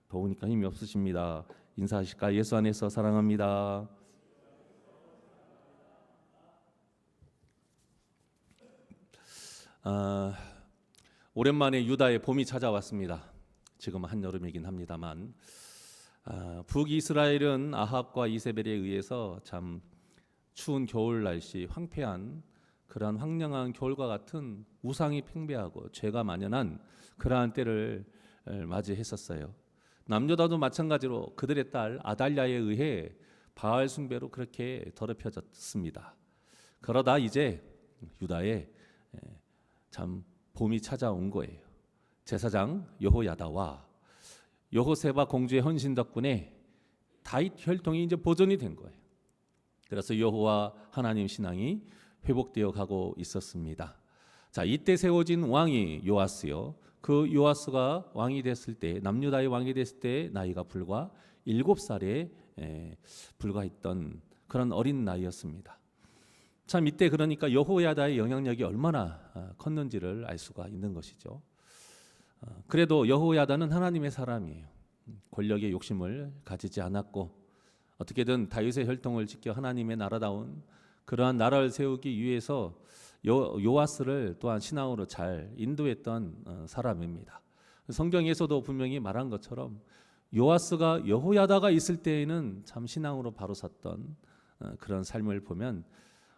더우니까 힘이 없으십니다. 인사하실까? 예수 안에서 사랑합니다. 오랜만에 유다의 봄이 찾아왔습니다. 지금 한여름이긴 합니다만 북이스라엘은 아합과 이세벨에 의해서 참 추운 겨울 날씨, 황폐한 그러한 황량한 겨울과 같은 우상이 팽배하고 죄가 만연한 그러한 때를 맞이했었어요. 남유다도 마찬가지로 그들의 딸 아달랴에 의해 바알 숭배로 그렇게 더럽혀졌습니다. 그러다 이제 유다에 참 봄이 찾아온 거예요. 제사장 여호야다와 여호세바 공주의 헌신 덕분에 다윗 혈통이 이제 보존이 된 거예요. 그래서 여호와 하나님 신앙이 회복되어 가고 있었습니다. 자, 이때 세워진 왕이 요아스요. 그 요아스가 왕이 됐을 때, 남유다의 왕이 됐을 때 나이가 불과 7살에 불과했던 그런 어린 나이였습니다. 참 이때 그러니까 여호야다의 영향력이 얼마나 컸는지를 알 수가 있는 것이죠. 그래도 여호야다는 하나님의 사람이에요. 권력의 욕심을 가지지 않았고 어떻게든 다윗의 혈통을 지켜 하나님의 나라다운 그러한 나라를 세우기 위해서 요아스를 또한 신앙으로 잘 인도했던 사람입니다. 성경에서도 분명히 말한 것처럼 요아스가 여호야다가 있을 때에는 참 신앙으로 바로 섰던 그런 삶을 보면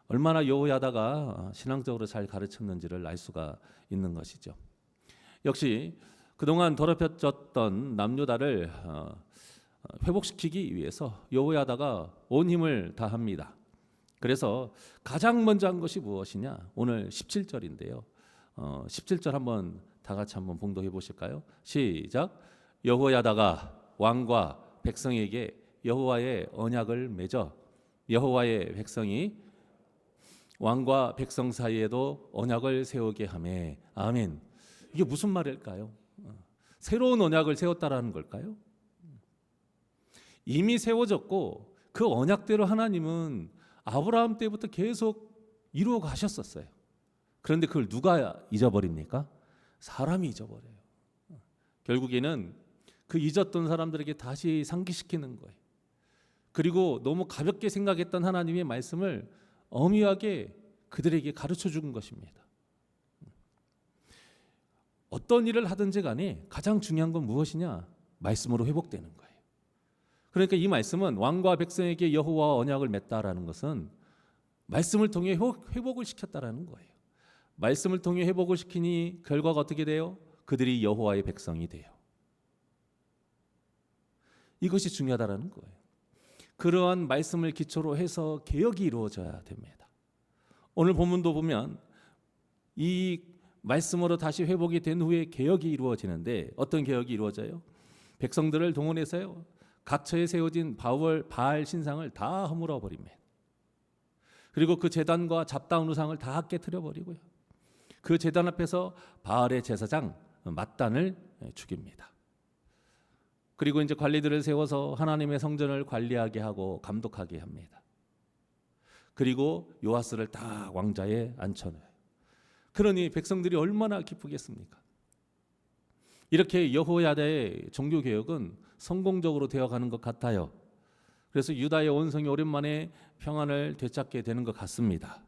얼마나 여호야다가 신앙적으로 잘 가르쳤는지를 알 수가 있는 것이죠. 역시 그동안 더럽혀졌던 남유다를 회복시키기 위해서 여호야다가 온 힘을 다합니다. 그래서 가장 먼저 한 것이 무엇이냐? 오늘 17절인데요. 17절 한번 다 같이 한번 봉독해 보실까요? 시작. 여호야다가 왕과 백성에게 여호와의 언약을 맺어 여호와의 백성이 왕과 백성 사이에도 언약을 세우게 하며. 아멘. 이게 무슨 말일까요? 새로운 언약을 세웠다라는 걸까요? 이미 세워졌고 그 언약대로 하나님은 아브라함 때부터 계속 이루어 가셨었어요. 그런데 그걸 누가 잊어버립니까? 사람이 잊어버려요. 결국에는 그 잊었던 사람들에게 다시 상기시키는 거예요. 그리고 너무 가볍게 생각했던 하나님의 말씀을 엄밀하게 그들에게 가르쳐 준 것입니다. 어떤 일을 하든지 간에 가장 중요한 건 무엇이냐? 말씀으로 회복되는 거예요. 그러니까 이 말씀은 왕과 백성에게 여호와와 언약을 맺다라는 것은 말씀을 통해 회복을 시켰다라는 거예요. 말씀을 통해 회복을 시키니 결과가 어떻게 돼요? 그들이 여호와의 백성이 돼요. 이것이 중요하다라는 거예요. 그러한 말씀을 기초로 해서 개혁이 이루어져야 됩니다. 오늘 본문도 보면 이 말씀으로 다시 회복이 된 후에 개혁이 이루어지는데 어떤 개혁이 이루어져요? 백성들을 동원해서요. 각처에 세워진 바알 신상을 다 허물어 버립니다. 그리고 그 제단과 잡다운 우상을 다 깨트려 버리고요. 그 제단 앞에서 바알의 제사장 맏단을 죽입니다. 그리고 이제 관리들을 세워서 하나님의 성전을 관리하게 하고 감독하게 합니다. 그리고 요아스를 딱 왕좌에 앉혀놔요. 그러니 백성들이 얼마나 기쁘겠습니까? 이렇게 여호야다의 종교 개혁은 성공적으로 되어가는 것 같아요. 그래서 유다의 온성이 오랜만에 평안을 되찾게 되는 것 같습니다.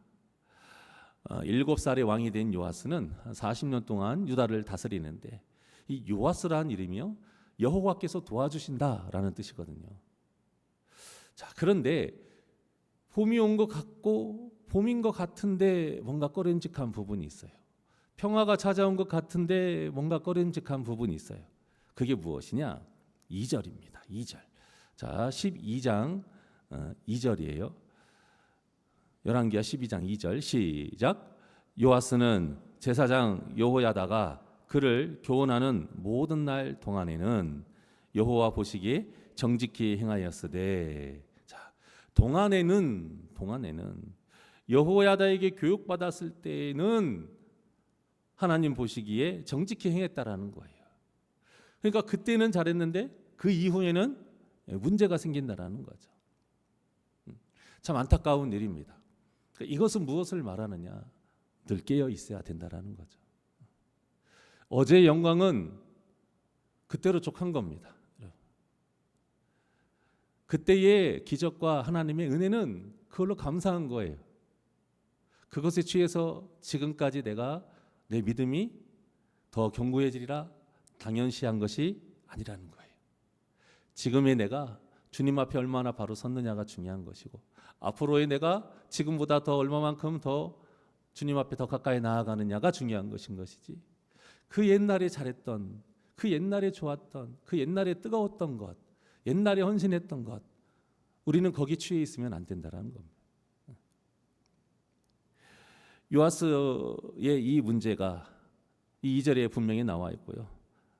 7살의 왕이 된 요아스는 40년 동안 유다를 다스리는데 이 요아스라는 이름이요 여호와께서 도와주신다라는 뜻이거든요. 자, 그런데 봄이 온 것 같고 봄인 것 같은데 뭔가 꺼림직한 부분이 있어요. 평화가 찾아온 것 같은데 뭔가 꺼림직한 부분이 있어요. 그게 무엇이냐? 2절입니다. 2절. 자, 12장 2절이에요. 열왕기하 12장 2절 시작. 요아스는 제사장 여호야다가 그를 교훈하는 모든 날 동안에는 여호와 보시기에 정직히 행하였으되. 자, 동안에는 여호야다에게 교육받았을 때는 하나님 보시기에 정직히 행했다라는 거예요. 그러니까 그때는 잘했는데 그 이후에는 문제가 생긴다라는 거죠. 참 안타까운 일입니다. 이것은 무엇을 말하느냐? 늘 깨어 있어야 된다라는 거죠. 어제의 영광은 그때로 족한 겁니다. 그때의 기적과 하나님의 은혜는 그걸로 감사한 거예요. 그것에 취해서 지금까지 내가 내 믿음이 더 견고해지리라 당연시한 것이 아니라는 거예요. 지금의 내가 주님 앞에 얼마나 바로 섰느냐가 중요한 것이고, 앞으로의 내가 지금보다 더 얼마만큼 더 주님 앞에 더 가까이 나아가느냐가 중요한 것인 것이지, 그 옛날에 잘했던, 그 옛날에 좋았던, 그 옛날에 뜨거웠던 것, 옛날에 헌신했던 것, 우리는 거기 취해 있으면 안 된다는 겁니다. 요아스의 이 문제가 이 2절에 분명히 나와 있고요.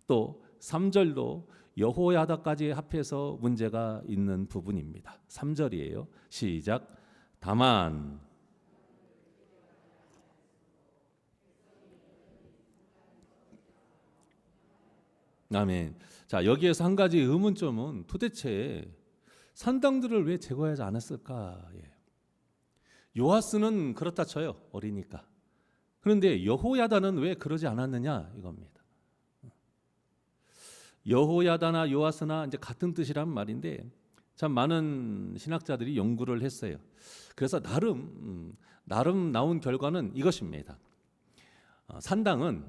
또 3절도 여호야다까지 합해서 문제가 있는 부분입니다. 3절이에요. 시작. 다만 아멘. 자, 여기에서 한 가지 의문점은 도대체 산당들을 왜 제거하지 않았을까? 요아스는 그렇다 쳐요. 어리니까. 그런데 여호야다는 왜 그러지 않았느냐 이겁니다. 여호야다나 요아스나 이제 같은 뜻이란 말인데 참 많은 신학자들이 연구를 했어요. 그래서 나름 나온 결과는 이것입니다. 산당은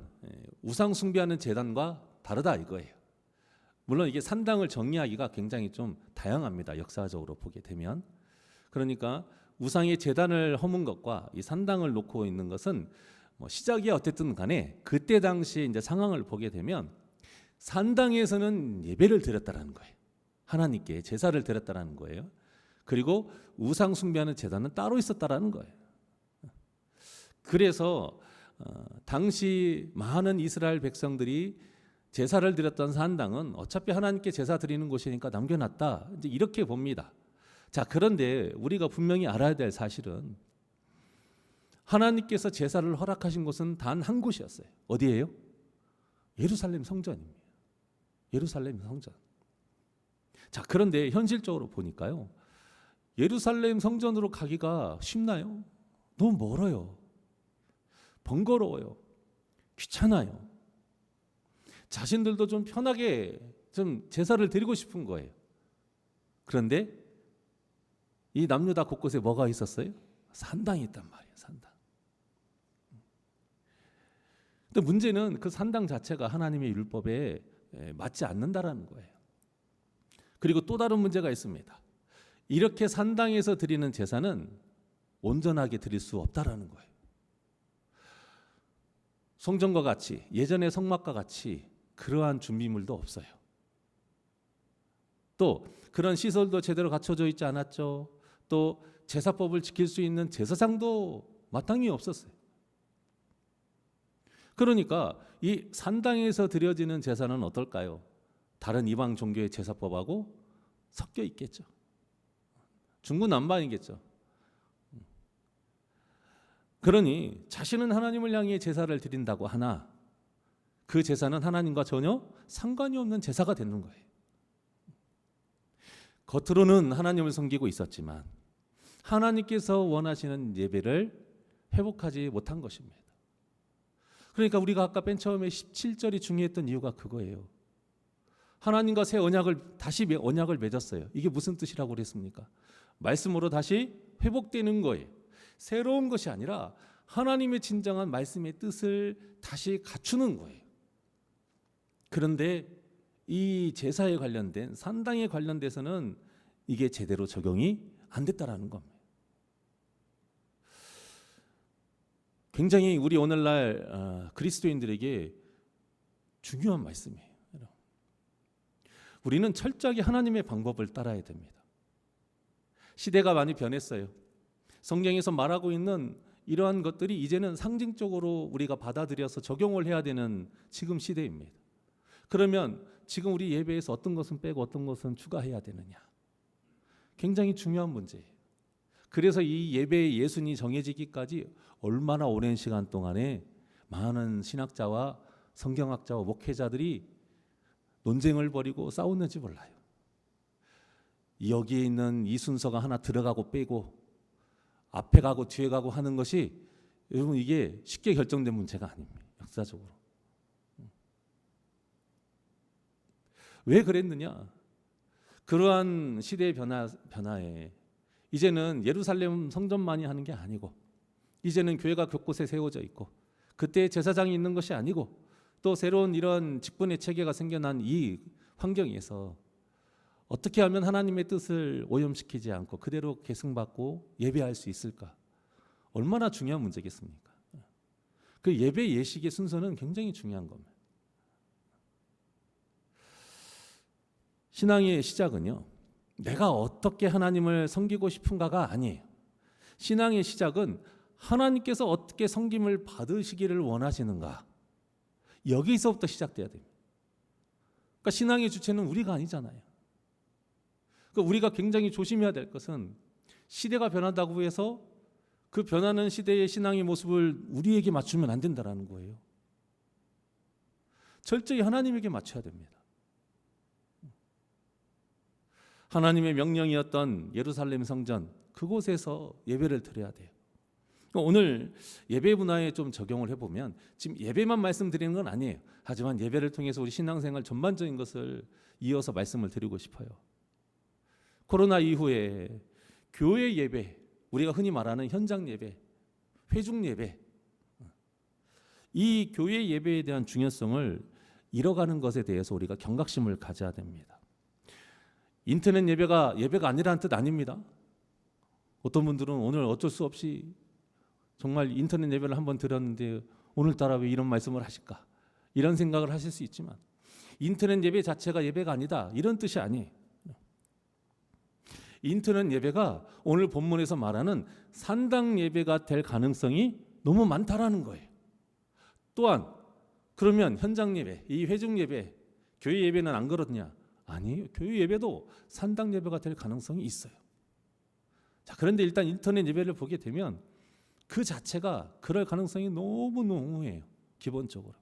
우상 숭배하는 제단과 다르다 이거예요. 물론 이게 산당을 정의하기가 굉장히 좀 다양합니다. 역사적으로 보게 되면. 그러니까 우상의 제단을 허문 것과 이 산당을 놓고 있는 것은 시작이 어쨌든 간에 그때 당시 이제 상황을 보게 되면 산당에서는 예배를 드렸다라는 거예요. 하나님께 제사를 드렸다라는 거예요. 그리고 우상 숭배하는 제단은 따로 있었다라는 거예요. 그래서 당시 많은 이스라엘 백성들이 제사를 드렸던 산당은 어차피 하나님께 제사 드리는 곳이니까 남겨놨다, 이제 이렇게 봅니다. 자, 그런데 우리가 분명히 알아야 될 사실은 하나님께서 제사를 허락하신 곳은 단 한 곳이었어요. 어디예요? 예루살렘 성전입니다. 예루살렘 성전. 자, 그런데 현실적으로 보니까요, 예루살렘 성전으로 가기가 쉽나요? 너무 멀어요. 번거로워요. 귀찮아요. 자신들도 좀 편하게 좀 제사를 드리고 싶은 거예요. 그런데 이 남유다 곳곳에 뭐가 있었어요? 산당이 있단 말이에요. 산당. 근데 문제는 그 산당 자체가 하나님의 율법에 맞지 않는다라는 거예요. 그리고 또 다른 문제가 있습니다. 이렇게 산당에서 드리는 제사는 온전하게 드릴 수 없다라는 거예요. 성전과 같이, 예전의 성막과 같이 그러한 준비물도 없어요. 또 그런 시설도 제대로 갖춰져 있지 않았죠. 또 제사법을 지킬 수 있는 제사장도 마땅히 없었어요. 그러니까 이 산당에서 드려지는 제사는 어떨까요? 다른 이방 종교의 제사법하고 섞여 있겠죠. 중구난방이겠죠. 그러니 자신은 하나님을 향해 제사를 드린다고 하나 그 제사는 하나님과 전혀 상관이 없는 제사가 되는 거예요. 겉으로는 하나님을 섬기고 있었지만 하나님께서 원하시는 예배를 회복하지 못한 것입니다. 그러니까 우리가 아까 맨 처음에 17절이 중요했던 이유가 그거예요. 하나님과 새 언약을 다시 언약을 맺었어요. 이게 무슨 뜻이라고 그랬습니까? 말씀으로 다시 회복되는 거예요. 새로운 것이 아니라 하나님의 진정한 말씀의 뜻을 다시 갖추는 거예요. 그런데 이 제사에 관련된 산당에 관련돼서는 이게 제대로 적용이 안 됐다라는 겁니다. 굉장히 우리 오늘날 그리스도인들에게 중요한 말씀이에요. 우리는 철저하게 하나님의 방법을 따라야 됩니다. 시대가 많이 변했어요. 성경에서 말하고 있는 이러한 것들이 이제는 상징적으로 우리가 받아들여서 적용을 해야 되는 지금 시대입니다. 그러면 지금 우리 예배에서 어떤 것은 빼고 어떤 것은 추가해야 되느냐? 굉장히 중요한 문제예요. 그래서 이 예배의 예순이 정해지기까지 얼마나 오랜 시간 동안에 많은 신학자와 성경학자와 목회자들이 논쟁을 벌이고 싸웠는지 몰라요. 여기에 있는 이 순서가 하나 들어가고 빼고 앞에 가고 뒤에 가고 하는 것이 여러분 이게 쉽게 결정된 문제가 아닙니다. 역사적으로. 왜 그랬느냐? 그러한 시대의 변화에 이제는 예루살렘 성전만이 하는 게 아니고, 이제는 교회가 곳곳에 세워져 있고, 그때 제사장이 있는 것이 아니고, 또 새로운 이런 직분의 체계가 생겨난 이 환경에서 어떻게 하면 하나님의 뜻을 오염시키지 않고 그대로 계승받고 예배할 수 있을까? 얼마나 중요한 문제겠습니까? 그 예배 예식의 순서는 굉장히 중요한 겁니다. 신앙의 시작은요, 내가 어떻게 하나님을 섬기고 싶은가가 아니에요. 신앙의 시작은 하나님께서 어떻게 섬김을 받으시기를 원하시는가, 여기서부터 시작돼야 됩니다. 그러니까 신앙의 주체는 우리가 아니잖아요. 그러니까 우리가 굉장히 조심해야 될 것은, 시대가 변한다고 해서 그 변하는 시대의 신앙의 모습을 우리에게 맞추면 안 된다는 거예요. 철저히 하나님에게 맞춰야 됩니다. 하나님의 명령이었던 예루살렘 성전, 그곳에서 예배를 드려야 돼요. 오늘 예배 문화에 좀 적용을 해보면, 지금 예배만 말씀드리는 건 아니에요. 하지만 예배를 통해서 우리 신앙생활 전반적인 것을 이어서 말씀을 드리고 싶어요. 코로나 이후에 교회 예배, 우리가 흔히 말하는 현장 예배, 회중 예배, 이 교회 예배에 대한 중요성을 잃어가는 것에 대해서 우리가 경각심을 가져야 됩니다. 인터넷 예배가 아니라는 뜻 아닙니다. 어떤 분들은 오늘 어쩔 수 없이 정말 인터넷 예배를 한번 드렸는데 오늘따라 왜 이런 말씀을 하실까, 이런 생각을 하실 수 있지만, 인터넷 예배 자체가 예배가 아니다, 이런 뜻이 아니에요. 인터넷 예배가 오늘 본문에서 말하는 산당 예배가 될 가능성이 너무 많다라는 거예요. 또한 그러면 현장 예배, 이 회중 예배, 교회 예배는 안 그렇냐? 아니에요. 교회 예배도 산당 예배가 될 가능성이 있어요. 자, 그런데 일단 인터넷 예배를 보게 되면 그 자체가 그럴 가능성이 너무 농후해요. 기본적으로.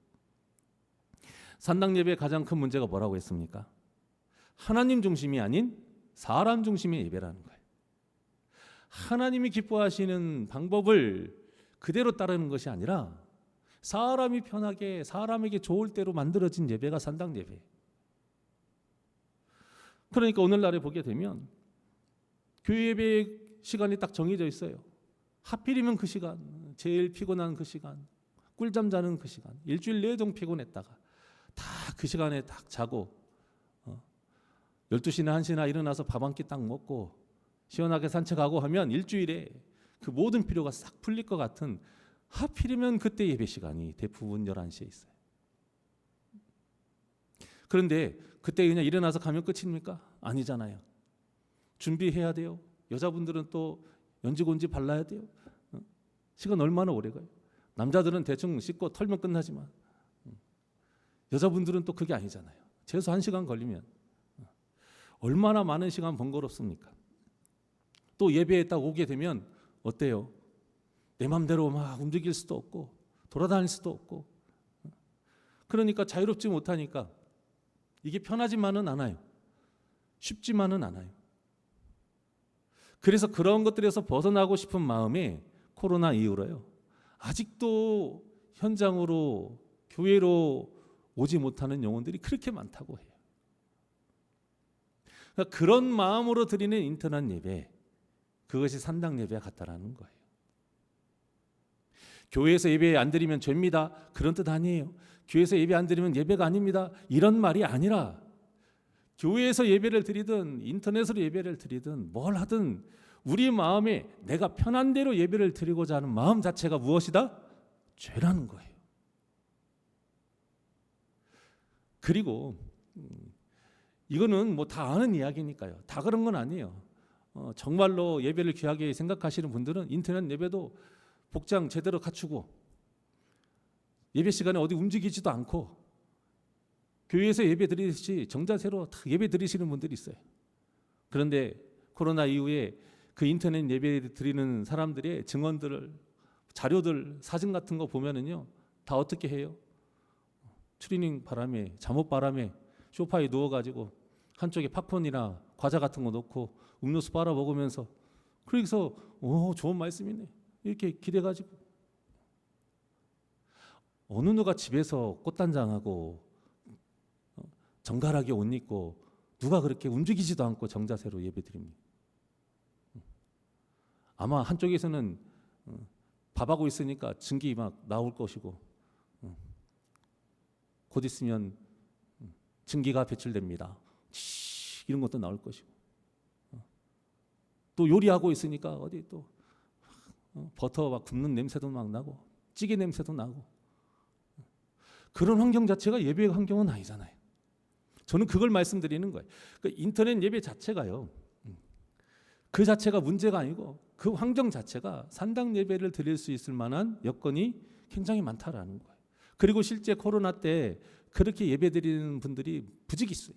산당 예배의 가장 큰 문제가 뭐라고 했습니까? 하나님 중심이 아닌 사람 중심의 예배라는 거예요. 하나님이 기뻐하시는 방법을 그대로 따르는 것이 아니라 사람이 편하게, 사람에게 좋을 대로 만들어진 예배가 산당 예배예요. 그러니까 오늘날에 보게 되면 교회 예배 시간이 딱 정해져 있어요. 하필이면 그 시간, 제일 피곤한 그 시간, 꿀잠 자는 그 시간, 일주일 내내 피곤했다가 다 그 시간에 딱 자고 12시나 1시나 일어나서 밥 한 끼 딱 먹고 시원하게 산책하고 하면 일주일에 그 모든 피로가 싹 풀릴 것 같은, 하필이면 그때 예배 시간이 대부분 11시에 있어요. 그런데 그때 그냥 일어나서 가면 끝입니까? 아니잖아요. 준비해야 돼요. 여자분들은 또 연지곤지 발라야 돼요. 시간 얼마나 오래 가요? 남자들은 대충 씻고 털면 끝나지만 여자분들은 또 그게 아니잖아요. 최소 1시간 걸리면 얼마나 많은 시간 번거롭습니까? 또 예배에 딱 오게 되면 어때요? 내 맘대로 막 움직일 수도 없고 돌아다닐 수도 없고, 그러니까 자유롭지 못하니까 이게 편하지만은 않아요. 쉽지만은 않아요. 그래서 그런 것들에서 벗어나고 싶은 마음에 코로나 이후로요, 아직도 현장으로, 교회로 오지 못하는 영혼들이 그렇게 많다고 해요. 그러니까 그런 마음으로 드리는 인터넷 예배, 그것이 산당 예배 같다라는 거예요. 교회에서 예배 안 드리면 죄입니다, 그런 뜻 아니에요. 교회에서 예배 안 드리면 예배가 아닙니다, 이런 말이 아니라, 교회에서 예배를 드리든 인터넷으로 예배를 드리든 뭘 하든 우리 마음에 내가 편한 대로 예배를 드리고자 하는 마음 자체가 무엇이다? 죄라는 거예요. 그리고 이거는 뭐 다 아는 이야기니까요. 다 그런 건 아니에요. 정말로 예배를 귀하게 생각하시는 분들은 인터넷 예배도 복장 제대로 갖추고 예배 시간에 어디 움직이지도 않고 교회에서 예배 드리듯이 정자세로 다 예배 드리시는 분들이 있어요. 그런데 코로나 이후에 그 인터넷 예배 드리는 사람들의 증언들을, 자료들, 사진 같은 거 보면은요, 다 어떻게 해요? 추리닝 바람에, 잠옷 바람에 소파에 누워가지고 한쪽에 팝콘이나 과자 같은 거 놓고 음료수 빨아 먹으면서, 그래서 좋은 말씀이네 이렇게 기대가지고, 어느 누가 집에서 꽃단장하고 정갈하게 옷 입고 누가 그렇게 움직이지도 않고 정자세로 예배드립니까? 아마 한쪽에서는 밥하고 있으니까 증기 막 나올 것이고 곧 있으면 증기가 배출됩니다. 이런 것도 나올 것이고 또 요리하고 있으니까 어디 또 버터 막 굽는 냄새도 막 나고 찌개 냄새도 나고 그런 환경 자체가 예배의 환경은 아니잖아요. 저는 그걸 말씀드리는 거예요. 그러니까 인터넷 예배 자체가요. 그 자체가 문제가 아니고 그 환경 자체가 산당 예배를 드릴 수 있을 만한 여건이 굉장히 많다라는 거예요. 그리고 실제 코로나 때 그렇게 예배 드리는 분들이 부지기 있어요.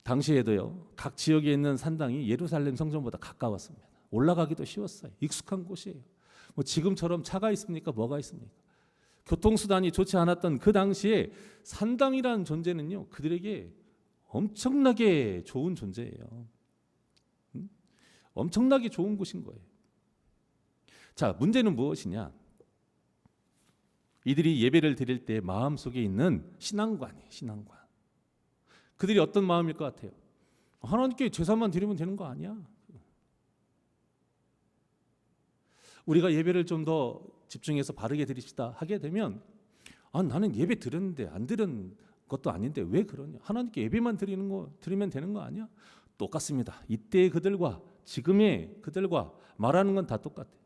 당시에도요, 각 지역에 있는 산당이 예루살렘 성전보다 가까웠습니다. 올라가기도 쉬웠어요. 익숙한 곳이에요. 뭐 지금처럼 차가 있습니까? 뭐가 있습니까? 교통수단이 좋지 않았던 그 당시에 산당이라는 존재는요, 그들에게 엄청나게 좋은 존재예요. 엄청나게 좋은 곳인 거예요. 자, 문제는 무엇이냐? 이들이 예배를 드릴 때 마음속에 있는 신앙관이에요. 신앙관. 그들이 어떤 마음일 것 같아요? 하나님께 제사만 드리면 되는 거 아니야? 우리가 예배를 좀 더 집중해서 바르게 드립시다 하게 되면 나는 예배 드렸는데 안 드린 것도 아닌데 왜 그러냐? 하나님께 예배만 드리면 되는 거 아니야? 똑같습니다. 이때의 그들과 지금의 그들과 말하는 건 다 똑같아요.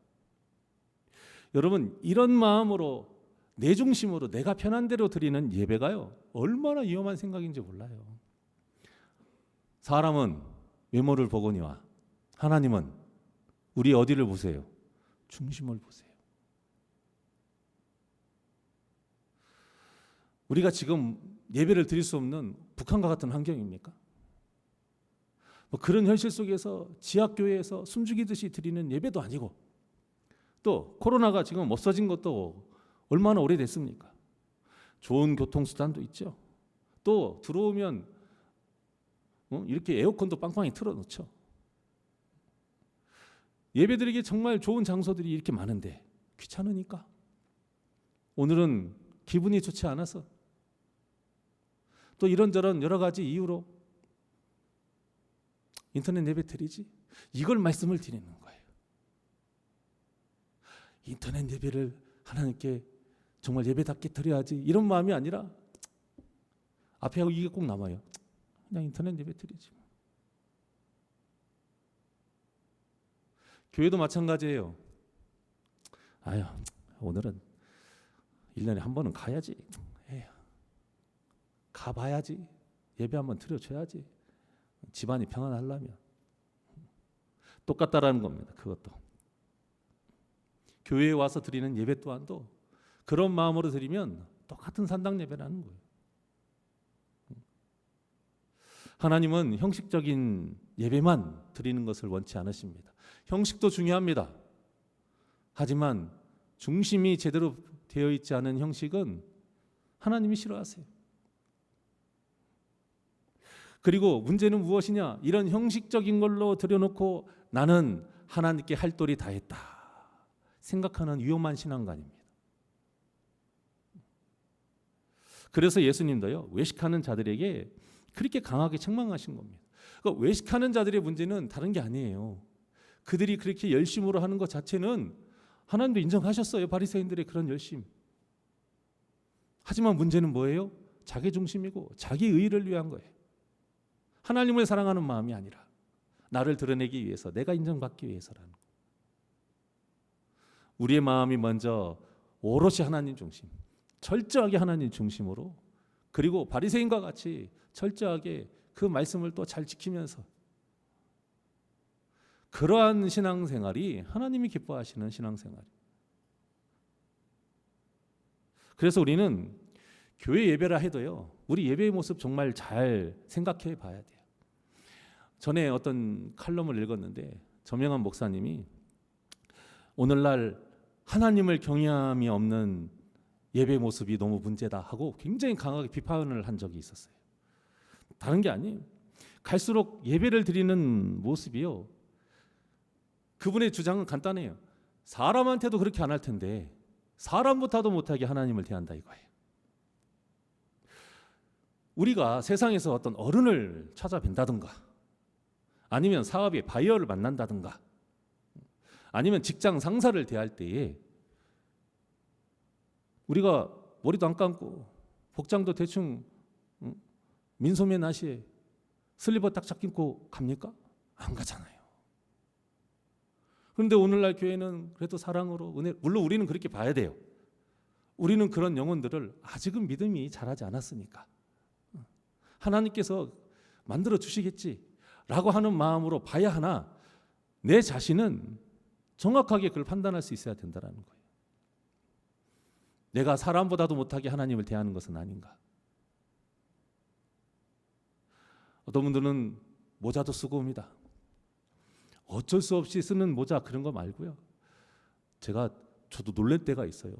여러분, 이런 마음으로 내 중심으로 내가 편한 대로 드리는 예배가요, 얼마나 위험한 생각인지 몰라요. 사람은 외모를 보거니와 하나님은 우리 어디를 보세요? 중심을 보세요. 우리가 지금 예배를 드릴 수 없는 북한과 같은 환경입니까? 뭐 그런 현실 속에서 지하교회에서 숨죽이듯이 드리는 예배도 아니고, 또 코로나가 지금 없어진 것도 얼마나 오래됐습니까? 좋은 교통수단도 있죠. 또 들어오면 이렇게 에어컨도 빵빵히 틀어놓죠. 예배드리기 정말 좋은 장소들이 이렇게 많은데 귀찮으니까, 오늘은 기분이 좋지 않아서, 또 이런저런 여러 가지 이유로 인터넷 예배 드리지, 이걸 말씀을 드리는 거예요. 인터넷 예배를 하나님께 정말 예배답게 드려야지, 이런 마음이 아니라 앞에 하고 이게 꼭 남아요. 그냥 인터넷 예배 드리지. 교회도 마찬가지예요. 오늘은 1년에 한 번은 가야지. 가봐야지. 예배 한번 드려줘야지. 집안이 평안하려면. 똑같다라는 겁니다. 그것도. 교회에 와서 드리는 예배 또한도 그런 마음으로 드리면 똑같은 산당 예배라는 거예요. 하나님은 형식적인 예배만 드리는 것을 원치 않으십니다. 형식도 중요합니다. 하지만 중심이 제대로 되어 있지 않은 형식은 하나님이 싫어하세요. 그리고 문제는 무엇이냐? 이런 형식적인 걸로 드려놓고 나는 하나님께 할 도리 다 했다 생각하는 위험한 신앙관입니다. 그래서 예수님도요, 외식하는 자들에게 그렇게 강하게 책망하신 겁니다. 그러니까 외식하는 자들의 문제는 다른 게 아니에요. 그들이 그렇게 열심으로 하는 것 자체는 하나님도 인정하셨어요. 바리새인들의 그런 열심. 하지만 문제는 뭐예요? 자기 중심이고 자기 의를 위한 거예요. 하나님을 사랑하는 마음이 아니라 나를 드러내기 위해서, 내가 인정받기 위해서라는 거예요. 우리의 마음이 먼저 오롯이 하나님 중심, 철저하게 하나님 중심으로, 그리고 바리새인과 같이 철저하게 그 말씀을 또 잘 지키면서, 그러한 신앙생활이 하나님이 기뻐하시는 신앙생활. 그래서 우리는 교회 예배라 해도요, 우리 예배의 모습 정말 잘 생각해 봐야 돼요. 전에 어떤 칼럼을 읽었는데 저명한 목사님이 오늘날 하나님을 경외함이 없는 예배 모습이 너무 문제다 하고 굉장히 강하게 비판을 한 적이 있었어요. 다른 게 아니에요. 갈수록 예배를 드리는 모습이요, 그분의 주장은 간단해요. 사람한테도 그렇게 안 할 텐데 사람보다도 못하게 하나님을 대한다 이거예요. 우리가 세상에서 어떤 어른을 찾아뵌다든가 아니면 사업의 바이어를 만난다든가 아니면 직장 상사를 대할 때에 우리가 머리도 안 감고 복장도 대충 민소매 나시에 슬리퍼 딱딱 끼고 갑니까? 안 가잖아요. 그런데 오늘날 교회는 그래도 사랑으로 은혜, 물론 우리는 그렇게 봐야 돼요. 우리는 그런 영혼들을 아직은 믿음이 자라지 않았으니까 하나님께서 만들어 주시겠지라고 하는 마음으로 봐야 하나 내 자신은 정확하게 그걸 판단할 수 있어야 된다는 거예요. 내가 사람보다도 못하게 하나님을 대하는 것은 아닌가. 어떤 분들은 모자도 쓰고 옵니다. 어쩔 수 없이 쓰는 모자 그런 거 말고요. 저도 놀랄 때가 있어요.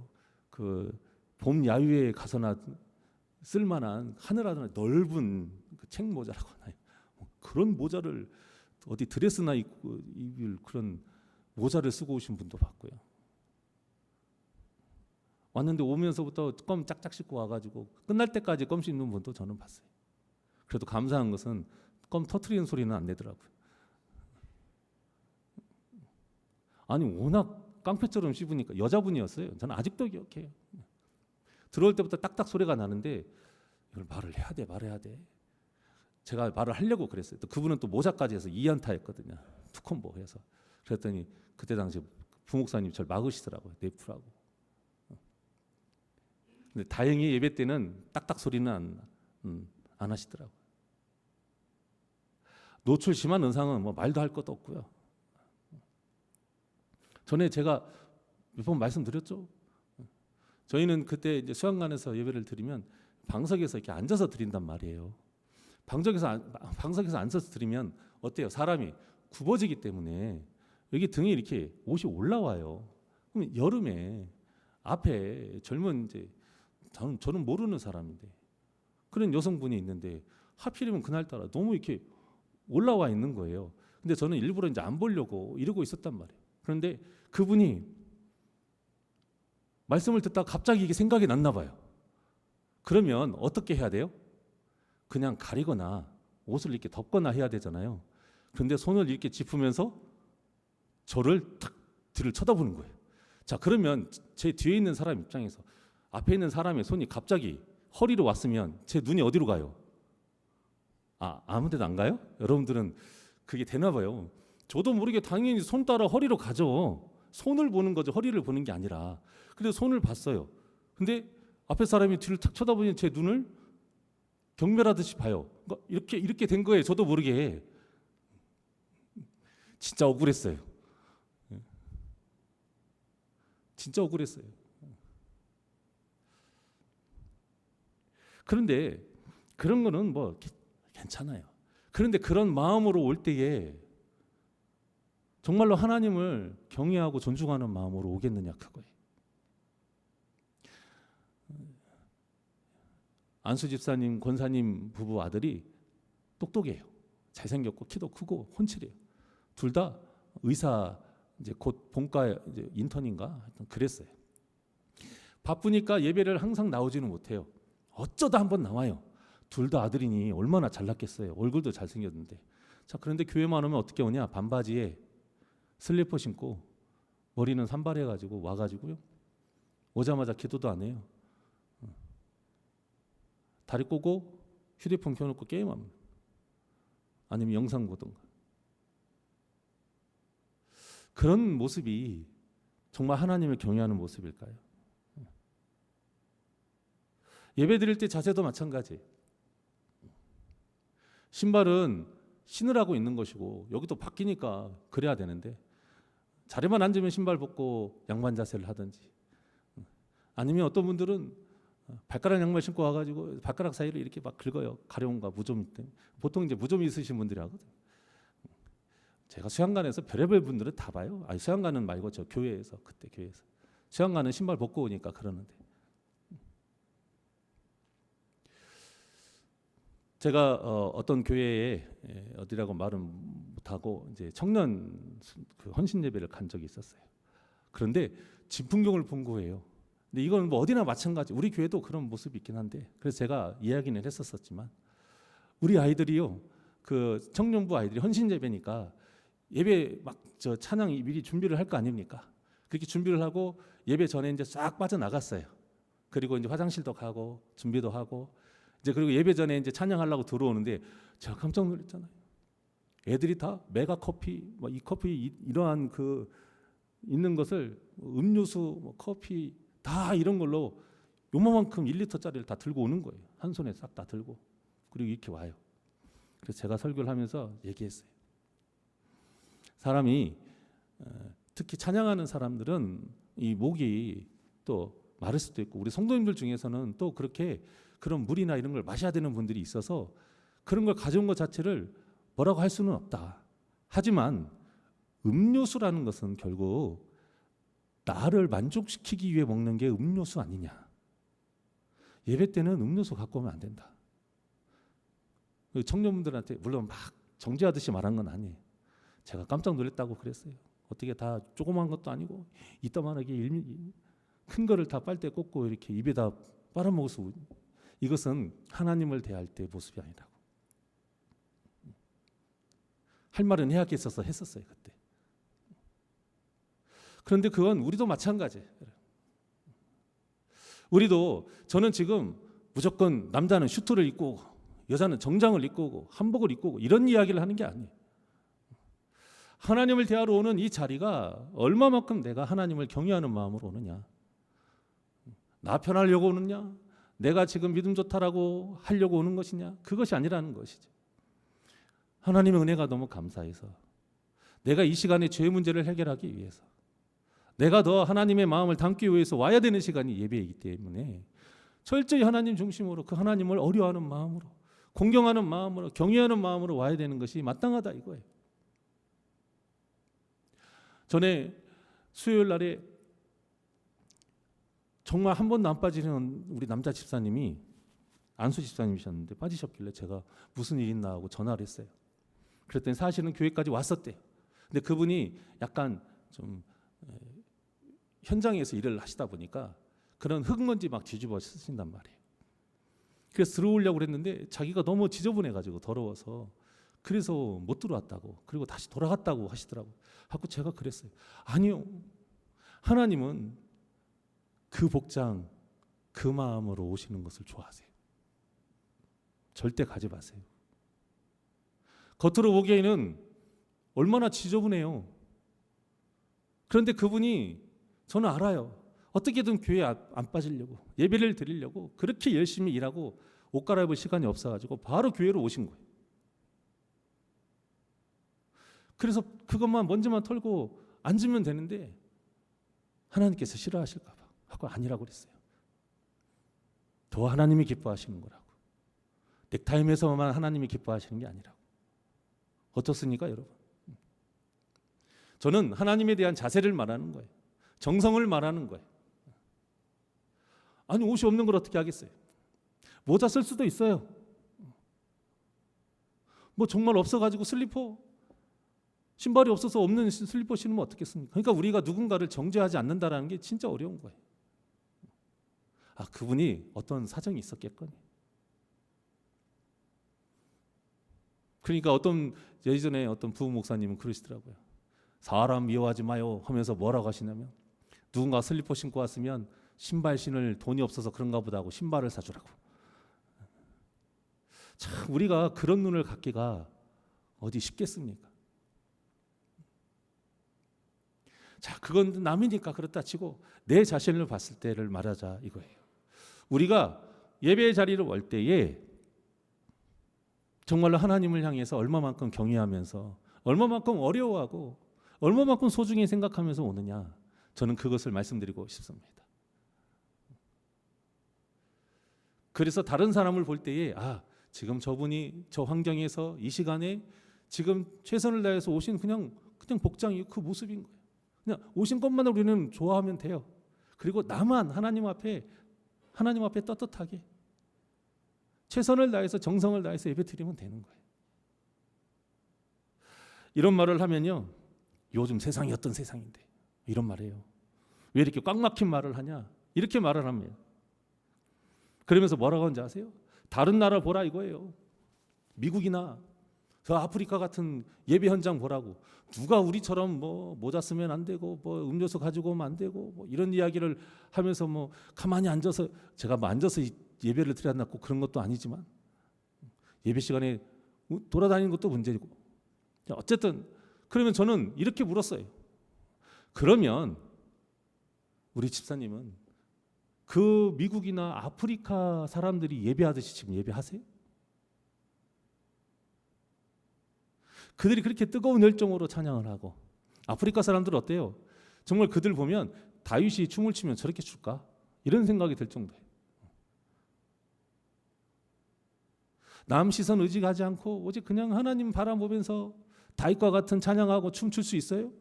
그 봄 야유회에 가서나 쓸만한 하늘하늘 넓은 그 책 모자라고 하나요? 그런 모자를 어디 드레스나 입고 입을 그런 모자를 쓰고 오신 분도 봤고요. 왔는데 오면서부터 껌 짝짝 씹고 와가지고 끝날 때까지 껌 씹는 분도 저는 봤어요. 그래도 감사한 것은 껌 터트리는 소리는 안 내더라고요. 아니 워낙 깡패처럼 씹으니까 여자분이었어요. 저는 아직도 기억해요. 들어올 때부터 딱딱 소리가 나는데 이걸 말을 해야 돼 말해야 돼. 제가 말을 하려고 그랬어요. 또 그분은 또 모자까지 해서 2안타였거든요. 투콤보 해서. 그랬더니 그때 당시 부목사님 저를 막으시더라고요. 내프라고. 근데 다행히 예배 때는 딱딱 소리는 안 하시더라고요. 노출 심한 은상은 뭐 말도 할 것도 없고요. 전에 제가 몇 번 말씀드렸죠. 저희는 그때 이제 수양관에서 예배를 드리면 방석에서 이렇게 앉아서 드린단 말이에요. 방석에서 앉아서 드리면 어때요? 사람이 굽어지기 때문에 여기 등에 이렇게 옷이 올라와요. 그럼 여름에 앞에 젊은 이제 저는 모르는 사람인데 그런 여성분이 있는데 하필이면 그날따라 너무 이렇게 올라와 있는 거예요. 근데 저는 일부러 이제 안 보려고 이러고 있었단 말이에요. 그런데 그분이 말씀을 듣다가 갑자기 이게 생각이 났나 봐요. 그러면 어떻게 해야 돼요? 그냥 가리거나 옷을 이렇게 덮거나 해야 되잖아요. 그런데 손을 이렇게 짚으면서 저를 탁 뒤를 쳐다보는 거예요. 자, 그러면 제 뒤에 있는 사람 입장에서 앞에 있는 사람의 손이 갑자기 허리로 왔으면 제 눈이 어디로 가요? 아무 데도 안 가요? 여러분들은 그게 되나 봐요. 저도 모르게 당연히 손 따라 허리로 가죠. 손을 보는 거죠. 허리를 보는 게 아니라. 근데 손을 봤어요. 근데 앞에 사람이 뒤를 탁 쳐다보니 제 눈을 경멸하듯이 봐요. 그러니까 이렇게 된 거예요. 저도 모르게. 진짜 억울했어요. 진짜 억울했어요. 그런데 그런 거는 뭐 괜찮아요. 그런데 그런 마음으로 올 때에 정말로 하나님을 경외하고 존중하는 마음으로 오겠느냐 그거예요. 안수 집사님, 권사님 부부 아들이 똑똑해요. 잘생겼고 키도 크고 혼칠해요. 둘 다 의사 이제 곧 본과 이제 인턴인가 하여튼 그랬어요. 바쁘니까 예배를 항상 나오지는 못해요. 어쩌다 한번 나와요. 둘 다 아들이니 얼마나 잘났겠어요. 얼굴도 잘생겼는데. 자, 그런데 교회만 오면 어떻게 오냐? 반바지에 슬리퍼 신고 머리는 산발해가지고 와가지고요. 오자마자 기도도 안 해요. 다리 꼬고 휴대폰 켜놓고 게임합니다. 아니면 영상 보던가. 그런 모습이 정말 하나님을 경외하는 모습일까요? 예배 드릴 때 자세도 마찬가지. 신발은 신으라고 있는 것이고 여기도 바뀌니까 그래야 되는데 자리만 앉으면 신발 벗고 양반 자세를 하든지 아니면 어떤 분들은 발가락 양말 신고 와가지고 발가락 사이를 이렇게 막 긁어요. 가려움과 무좀 때문에. 보통 이제 무좀 있으신 분들이 하거든요. 제가 수양관에서 별의별 분들은 다 봐요. 아니 수양관은 말고 저 교회에서 그때 교회에서 수양관은 신발 벗고 오니까 그러는데 제가 어떤 교회에 어디라고 말은 못하고 이제 청년 그 헌신 예배를 간 적이 있었어요. 그런데 진풍경을 본 거예요. 근데 이건 뭐 어디나 마찬가지. 우리 교회도 그런 모습이 있긴 한데, 그래서 제가 이야기는 했었지만 우리 아이들이요, 그 청년부 아이들이 헌신 예배니까 예배 막 저 찬양 미리 준비를 할 거 아닙니까? 그렇게 준비를 하고 예배 전에 이제 싹 빠져나갔어요. 그리고 이제 화장실도 가고 준비도 하고 이제 그리고 예배 전에 이제 찬양하려고 들어오는데 제가 깜짝 놀랐잖아요. 애들이 다 메가 커피, 뭐 이 커피 이러한 그 있는 것을 음료수, 뭐 커피 다 이런 걸로 요만큼 1리터짜리를 다 들고 오는 거예요. 한 손에 싹 다 들고. 그리고 이렇게 와요. 그래서 제가 설교를 하면서 얘기했어요. 사람이 특히 찬양하는 사람들은 이 목이 또 마를 수도 있고, 우리 성도님들 중에서는 또 그렇게 그런 물이나 이런 걸 마셔야 되는 분들이 있어서 그런 걸 가져온 것 자체를 뭐라고 할 수는 없다. 하지만 음료수라는 것은 결국 나를 만족시키기 위해 먹는 게 음료수 아니냐. 예배 때는 음료수 갖고 오면 안 된다. 청년분들한테 물론 막 정죄하듯이 말한 건 아니에요. 제가 깜짝 놀랐다고 그랬어요. 어떻게 다 조그만 것도 아니고 이따만하게 큰 거를 다 빨대 꽂고 이렇게 입에다 빨아먹을 수, 이것은 하나님을 대할 때 모습이 아니라고. 할 말은 해야 겠어서 했었어요 그때. 그런데 그건 우리도 마찬가지예요. 우리도, 저는 지금 무조건 남자는 슈트를 입고 오고 여자는 정장을 입고 오고 한복을 입고 오고 이런 이야기를 하는 게 아니에요. 하나님을 대하러 오는 이 자리가 얼마만큼 내가 하나님을 경외하는 마음으로 오느냐, 나 편하려고 오느냐, 내가 지금 믿음 좋다라고 하려고 오는 것이냐, 그것이 아니라는 것이죠. 하나님의 은혜가 너무 감사해서 내가 이 시간에 죄의 문제를 해결하기 위해서, 내가 더 하나님의 마음을 담기 위해서 와야 되는 시간이 예배이기 때문에 철저히 하나님 중심으로, 그 하나님을 어려워하는 마음으로, 공경하는 마음으로, 경외하는 마음으로 와야 되는 것이 마땅하다 이거예요. 전에 수요일 날에 정말 한 번도 안 빠지는 우리 남자 집사님이, 안수 집사님이셨는데 빠지셨길래 제가 무슨 일 있나 하고 전화를 했어요. 그랬더니 사실은 교회까지 왔었대요. 근데 그분이 약간 좀 현장에서 일을 하시다 보니까 그런 흙먼지 막 뒤집어 쓰신단 말이에요. 그래서 들어오려고 그랬는데 자기가 너무 지저분해가지고 더러워서 그래서 못 들어왔다고, 그리고 다시 돌아갔다고 하시더라고요. 하고 제가 그랬어요. 아니요, 하나님은 그 복장, 그 마음으로 오시는 것을 좋아하세요. 절대 가지 마세요. 겉으로 보기에는 얼마나 지저분해요. 그런데 그분이, 저는 알아요, 어떻게든 교회에 안 빠지려고, 예배를 드리려고 그렇게 열심히 일하고 옷 갈아입을 시간이 없어가지고 바로 교회로 오신 거예요. 그래서 그것만 먼지만 털고 앉으면 되는데 하나님께서 싫어하실까 봐 하고 아니라고 그랬어요. 더 하나님이 기뻐하시는 거라고. 넥타임에서만 하나님이 기뻐하시는 게 아니라고. 어떻습니까 여러분? 저는 하나님에 대한 자세를 말하는 거예요. 정성을 말하는 거예요. 아니, 옷이 없는 걸 어떻게 하겠어요? 모자 쓸 수도 있어요. 뭐 정말 없어가지고 슬리퍼, 신발이 없어서 없는 슬리퍼 신으면 어떻겠습니까? 그러니까 우리가 누군가를 정죄하지 않는다라는 게 진짜 어려운 거예요. 아, 그분이 어떤 사정이 있었겠거니. 그러니까 예전에 어떤 부부 목사님은 그러시더라고요. 사람 미워하지 마요 하면서 뭐라고 하시냐면, 누군가 슬리퍼 신고 왔으면 신발 신을 돈이 없어서 그런가 보다 하고 신발을 사주라고. 참, 우리가 그런 눈을 갖기가 어디 쉽겠습니까? 자, 그건 남이니까 그렇다 치고 내 자신을 봤을 때를 말하자 이거예요. 우리가 예배의 자리를 올 때에 정말로 하나님을 향해서 얼마만큼 경외하면서, 얼마만큼 어려워하고, 얼마만큼 소중히 생각하면서 오느냐, 저는 그것을 말씀드리고 싶습니다. 그래서 다른 사람을 볼 때에, 아, 지금 저분이 저 환경에서 이 시간에 지금 최선을 다해서 오신 그냥 복장이 그 모습인 거예요. 그냥 오신 것만 우리는 좋아하면 돼요. 그리고 나만 하나님 앞에 떳떳하게 최선을 다해서, 정성을 다해서 예배 드리면 되는 거예요. 이런 말을 하면요, 요즘 세상이 어떤 세상인데 이런 말이에요. 왜 이렇게 꽉 막힌 말을 하냐? 이렇게 말을 합니다. 그러면서 뭐라고 하는지 아세요? 다른 나라 보라 이거예요. 미국이나 저 아프리카 같은 예배 현장 보라고. 누가 우리처럼 뭐 모자 쓰면 안 되고 뭐 음료수 가지고 오면 안 되고 뭐 이런 이야기를 하면서 뭐 가만히 앉아서, 제가 뭐 앉아서 예배를 드렸나 꼭 그런 것도 아니지만 예배 시간에 돌아다니는 것도 문제고. 어쨌든 그러면 저는 이렇게 물었어요. 그러면 우리 집사님은 그 미국이나 아프리카 사람들이 예배하듯이 지금 예배하세요? 그들이 그렇게 뜨거운 열정으로 찬양을 하고, 아프리카 사람들은 어때요? 정말 그들 보면 다윗이 춤을 추면 저렇게 출까? 이런 생각이 들 정도예요. 남 시선 의지하지 않고 오직 그냥 하나님 바라보면서 다윗과 같은 찬양하고 춤출 수 있어요?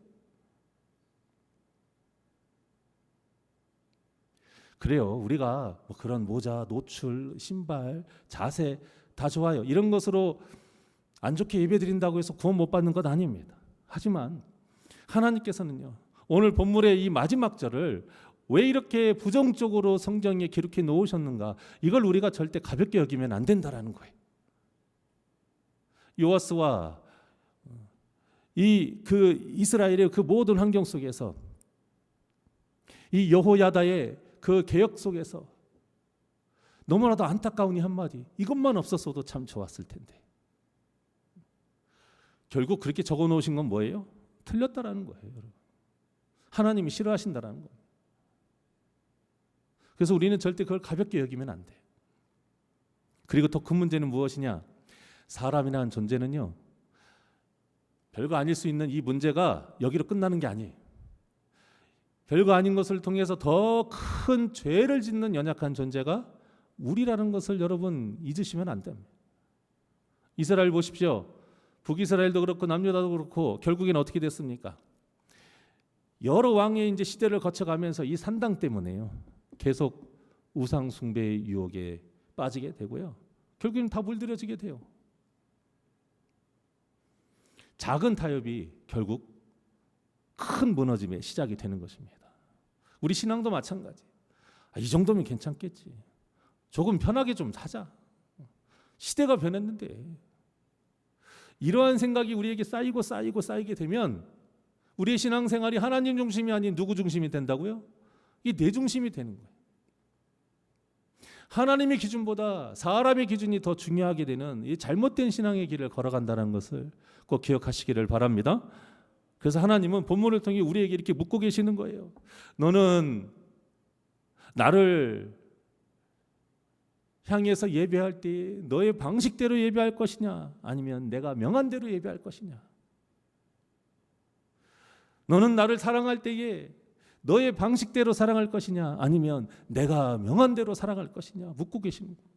그래요. 우리가 뭐 그런 모자, 노출, 신발, 자세 다 좋아요. 이런 것으로 안 좋게 예배드린다고 해서 구원 못 받는 것 아닙니다. 하지만 하나님께서는요, 오늘 본문의 이 마지막 절을 왜 이렇게 부정적으로 성경에 기록해 놓으셨는가, 이걸 우리가 절대 가볍게 여기면 안 된다라는 거예요. 요아스와 그 이스라엘의 그 모든 환경 속에서, 이 여호야다의 그 개혁 속에서 너무나도 안타까운 이 한마디, 이것만 없었어도 참 좋았을 텐데. 결국 그렇게 적어 놓으신 건 뭐예요? 틀렸다라는 거예요, 여러분. 하나님이 싫어하신다라는 거예요. 그래서 우리는 절대 그걸 가볍게 여기면 안 돼. 그리고 더 큰 문제는 무엇이냐? 사람이라는 존재는요, 별거 아닐 수 있는 이 문제가 여기로 끝나는 게 아니에요. 별거 아닌 것을 통해서 더 큰 죄를 짓는 연약한 존재가 우리라는 것을 여러분 잊으시면 안 됩니다. 이스라엘 보십시오. 북이스라엘도 그렇고 남유다도 그렇고 결국엔 어떻게 됐습니까? 여러 왕의 이제 시대를 거쳐가면서 이 산당 때문에요, 계속 우상 숭배의 유혹에 빠지게 되고요. 결국엔 다 물들여지게 돼요. 작은 타협이 결국 큰 무너짐의 시작이 되는 것입니다. 우리 신앙도 마찬가지. 이 정도면 괜찮겠지. 조금 편하게 좀 사자. 시대가 변했는데. 이러한 생각이 우리에게 쌓이게 되면 우리의 신앙생활이 하나님 중심이 아닌 누구 중심이 된다고요? 이게 내 중심이 되는 거예요. 하나님의 기준보다 사람의 기준이 더 중요하게 되는 이 잘못된 신앙의 길을 걸어간다는 것을 꼭 기억하시기를 바랍니다. 그래서 하나님은 본문을 통해 우리에게 이렇게 묻고 계시는 거예요. 너는 나를 향해서 예배할 때 너의 방식대로 예배할 것이냐, 아니면 내가 명한 대로 예배할 것이냐? 너는 나를 사랑할 때에 너의 방식대로 사랑할 것이냐, 아니면 내가 명한 대로 사랑할 것이냐 묻고 계시는 거예요.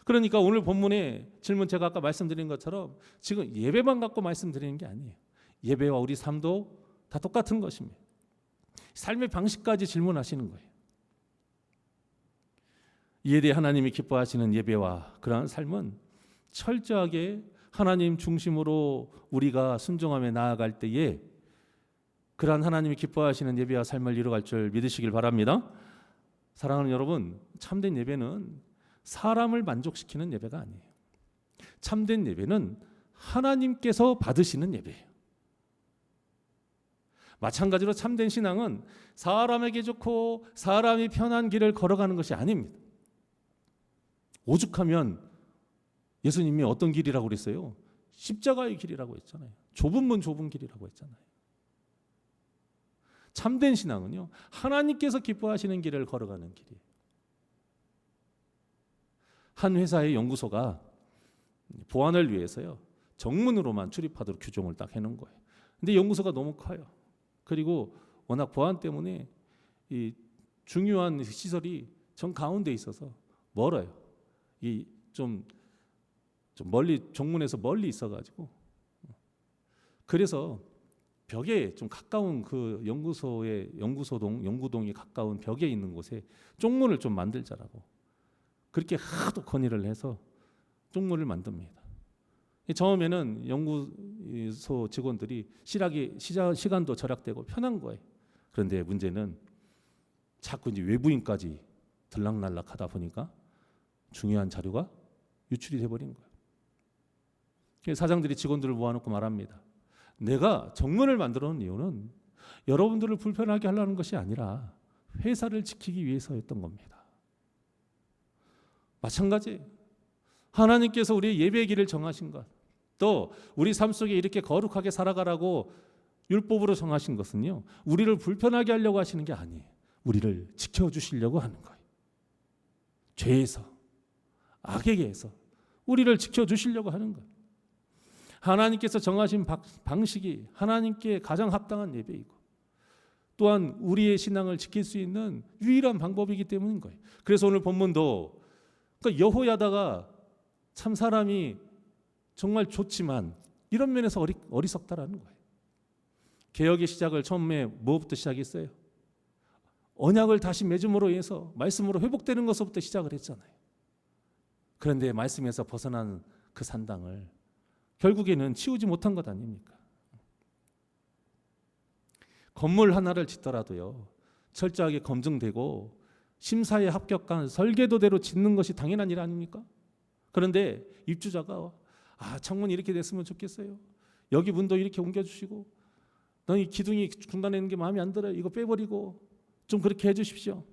그러니까 오늘 본문의 질문, 제가 아까 말씀드린 것처럼 지금 예배만 갖고 말씀드리는 게 아니에요. 예배와 우리 삶도 다 똑같은 것입니다. 삶의 방식까지 질문하시는 거예요. 이에 대해 하나님이 기뻐하시는 예배와 그러한 삶은 철저하게 하나님 중심으로 우리가 순종하며 나아갈 때에 그러한 하나님이 기뻐하시는 예배와 삶을 이루어갈 줄 믿으시길 바랍니다. 사랑하는 여러분, 참된 예배는 사람을 만족시키는 예배가 아니에요. 참된 예배는 하나님께서 받으시는 예배예요. 마찬가지로 참된 신앙은 사람에게 좋고 사람이 편한 길을 걸어가는 것이 아닙니다. 오죽하면 예수님이 어떤 길이라고 그랬어요? 십자가의 길이라고 했잖아요. 좁은 문 좁은 길이라고 했잖아요. 참된 신앙은요, 하나님께서 기뻐하시는 길을 걸어가는 길이에요. 한 회사의 연구소가 보안을 위해서요, 정문으로만 출입하도록 규정을 딱 해놓은 거예요. 근데 연구소가 너무 커요. 그리고 워낙 보안 때문에 이 중요한 시설이 정 가운데 있어서 멀어요. 이 좀 멀리, 정문에서 멀리 있어가지고, 그래서 벽에 좀 가까운 그 연구동이 가까운 벽에 있는 곳에 쪽문을 좀 만들자라고 그렇게 하도 건의를 해서 쪽문을 만듭니다. 처음에는 연구소 직원들이 시간도 절약되고 편한 거예요. 그런데 문제는 자꾸 이제 외부인까지 들락날락하다 보니까 중요한 자료가 유출이 돼버린 거예요. 그래서 사장들이 직원들을 모아놓고 말합니다. 내가 정문을 만들어 놓은 이유는 여러분들을 불편하게 하려는 것이 아니라 회사를 지키기 위해서였던 겁니다. 마찬가지 하나님께서 우리의 예배의 길을 정하신 것, 또 우리 삶 속에 이렇게 거룩하게 살아가라고 율법으로 정하신 것은요, 우리를 불편하게 하려고 하시는 게 아니에요. 우리를 지켜주시려고 하는 거예요. 죄에서, 악에게서 우리를 지켜주시려고 하는 거예요. 하나님께서 정하신 방식이 하나님께 가장 합당한 예배이고, 또한 우리의 신앙을 지킬 수 있는 유일한 방법이기 때문인 거예요. 그래서 오늘 본문도 그러니까 여호야다가 참 사람이 정말 좋지만 이런 면에서 어리석다라는 거예요. 개혁의 시작을 처음에 뭐부터 시작했어요? 언약을 다시 맺음으로 해서 말씀으로 회복되는 것부터 시작을 했잖아요. 그런데 말씀에서 벗어난 그 산당을 결국에는 치우지 못한 것 아닙니까? 건물 하나를 짓더라도요, 철저하게 검증되고 심사에 합격한 설계도대로 짓는 것이 당연한 일 아닙니까? 그런데 입주자가 창문이 이렇게 됐으면 좋겠어요. 여기 문도 이렇게 옮겨주시고, 이 기둥이 중간에 있는 게 마음에 안 들어요. 이거 빼버리고 좀 그렇게 해주십시오.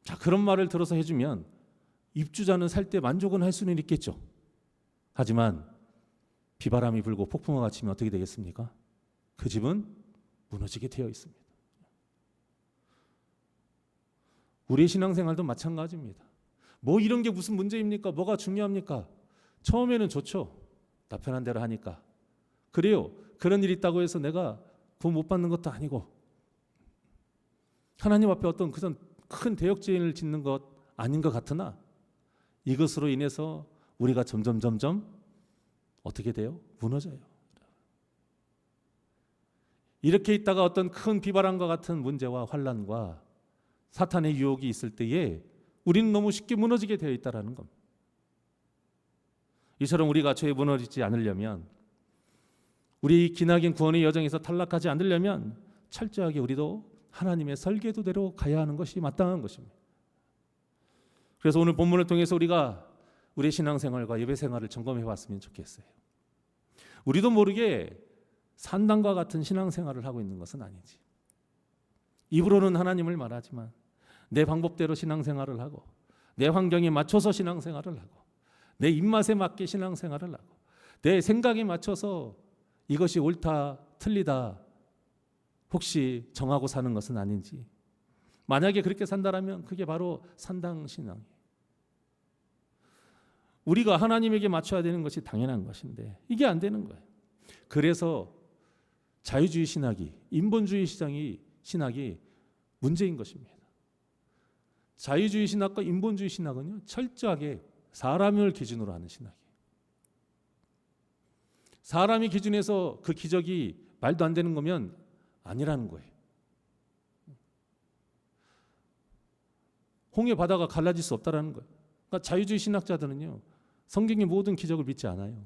자, 그런 말을 들어서 해주면 입주자는 살 때 만족은 할 수는 있겠죠. 하지만 비바람이 불고 폭풍우가 치면 어떻게 되겠습니까? 그 집은 무너지게 되어 있습니다. 우리의 신앙생활도 마찬가지입니다. 뭐 이런 게 무슨 문제입니까? 뭐가 중요합니까? 처음에는 좋죠. 나 편한 대로 하니까. 그래요. 그런 일이 있다고 해서 내가 구원 못 받는 것도 아니고, 하나님 앞에 어떤 그런 큰 대역죄인을 짓는 것 아닌 것 같으나, 이것으로 인해서 우리가 점점 어떻게 돼요? 무너져요. 이렇게 있다가 어떤 큰 비바람과 같은 문제와 환난과 사탄의 유혹이 있을 때에 우리는 너무 쉽게 무너지게 되어 있다는 겁니다. 이처럼 우리가 죄에 무너지지 않으려면, 우리 기나긴 구원의 여정에서 탈락하지 않으려면 철저하게 우리도 하나님의 설계도대로 가야 하는 것이 마땅한 것입니다. 그래서 오늘 본문을 통해서 우리가 우리의 신앙생활과 예배생활을 점검해 봤으면 좋겠어요. 우리도 모르게 산당과 같은 신앙생활을 하고 있는 것은 아니지. 입으로는 하나님을 말하지만 내 방법대로 신앙생활을 하고, 내 환경에 맞춰서 신앙생활을 하고, 내 입맛에 맞게 신앙생활을 하고, 내 생각에 맞춰서 이것이 옳다 틀리다 혹시 정하고 사는 것은 아닌지. 만약에 그렇게 산다라면 그게 바로 산당 신앙이에요. 우리가 하나님에게 맞춰야 되는 것이 당연한 것인데 이게 안 되는 거예요. 그래서 자유주의 신학이, 인본주의 신학이 문제인 것입니다. 자유주의 신학과 인본주의 신학은요, 철저하게 사람을 기준으로 하는 신학이에요. 사람이 기준해서 그 기적이 말도 안 되는 거면 아니라는 거예요. 홍해 바다가 갈라질 수 없다라는 거예요. 그러니까 자유주의 신학자들은요, 성경의 모든 기적을 믿지 않아요.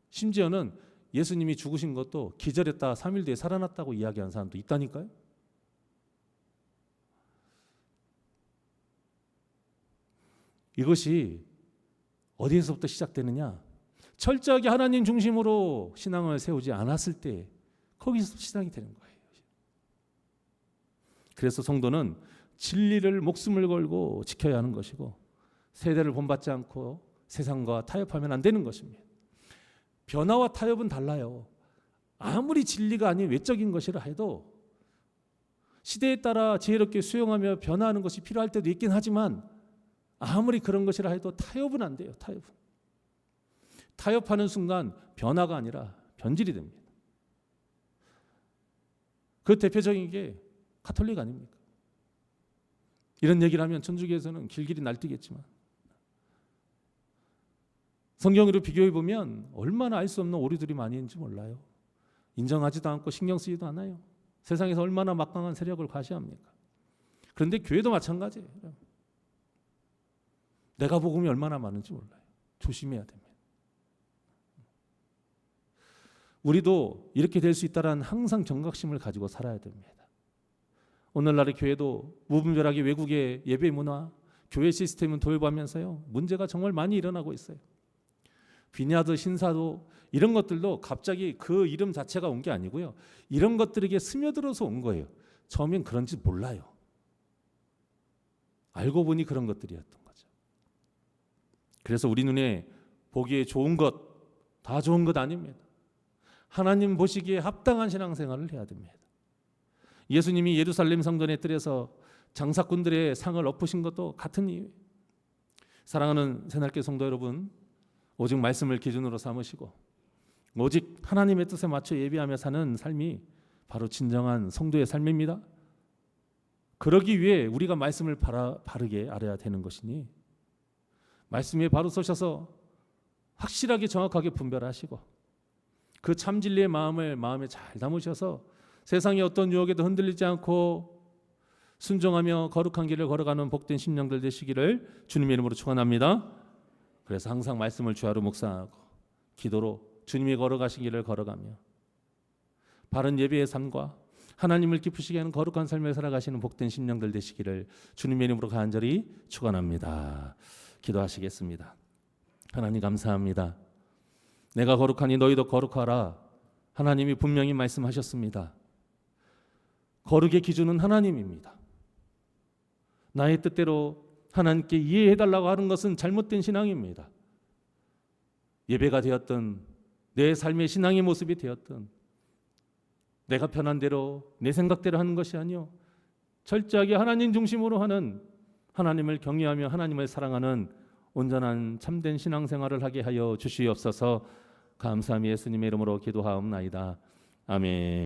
심지어는 예수님이 죽으신 것도 기절했다 3일 뒤에 살아났다고 이야기하는 사람도 있다니까요. 이것이 어디에서부터 시작되느냐? 철저하게 하나님 중심으로 신앙을 세우지 않았을 때 거기서 시작이 되는 거예요. 그래서 성도는 진리를 목숨을 걸고 지켜야 하는 것이고, 세대를 본받지 않고 세상과 타협하면 안 되는 것입니다. 변화와 타협은 달라요. 아무리 진리가 아닌 외적인 것이라 해도 시대에 따라 지혜롭게 수용하며 변화하는 것이 필요할 때도 있긴 하지만, 아무리 그런 것이라 해도 타협은 안 돼요. 타협하는 순간 변화가 아니라 변질이 됩니다. 그 대표적인 게 가톨릭 아닙니까? 이런 얘기를 하면 천주교에서는 길길이 날뛰겠지만, 성경으로 비교해 보면 얼마나 알 수 없는 오류들이 많이 있는지 몰라요. 인정하지도 않고 신경 쓰지도 않아요. 세상에서 얼마나 막강한 세력을 과시합니까? 그런데 교회도 마찬가지예요. 내가 복음이 얼마나 많은지 몰라요. 조심해야 됩니다. 우리도 이렇게 될 수 있다는 항상 경각심을 가지고 살아야 됩니다. 오늘날의 교회도 무분별하게 외국의 예배 문화, 교회 시스템을 도입하면서요, 문제가 정말 많이 일어나고 있어요. 비냐드 신사도 이런 것들도 갑자기 그 이름 자체가 온 게 아니고요, 이런 것들에게 스며들어서 온 거예요. 처음엔 그런지 몰라요. 알고 보니 그런 것들이었던 거죠. 그래서 우리 눈에 보기에 좋은 것 다 좋은 것 아닙니다. 하나님 보시기에 합당한 신앙생활을 해야 됩니다. 예수님이 예루살렘 성전의 뜰에서 장사꾼들의 상을 엎으신 것도 같은 이유예요. 사랑하는 새날개 성도 여러분, 오직 말씀을 기준으로 삼으시고 오직 하나님의 뜻에 맞춰 예비하며 사는 삶이 바로 진정한 성도의 삶입니다. 그러기 위해 우리가 말씀을 바르게 알아야 되는 것이니 말씀에 바로 서셔서 확실하게 정확하게 분별하시고 그 참 진리의 마음을 마음에 잘 담으셔서 세상의 어떤 유혹에도 흔들리지 않고 순종하며 거룩한 길을 걸어가는 복된 심령들 되시기를 주님의 이름으로 축원합니다. 그래서 항상 말씀을 주야로 묵상하고 기도로 주님이 걸어가신 길을 걸어가며 바른 예배의 삶과 하나님을 기쁘시게 하는 거룩한 삶을 살아가시는 복된 심령들 되시기를 주님의 이름으로 간절히 축원합니다. 기도하시겠습니다. 하나님 감사합니다. 내가 거룩하니 너희도 거룩하라. 하나님이 분명히 말씀하셨습니다. 거룩의 기준은 하나님입니다. 나의 뜻대로 하나님께 이해해달라고 하는 것은 잘못된 신앙입니다. 예배가 되었든 내 삶의 신앙의 모습이 되었든 내가 편한 대로 내 생각대로 하는 것이 아니요 철저하게 하나님 중심으로 하는, 하나님을 경외하며 하나님을 사랑하는 온전한 참된 신앙생활을 하게 하여 주시옵소서. 감사함이 예수님의 이름으로 기도하옵나이다. 아멘.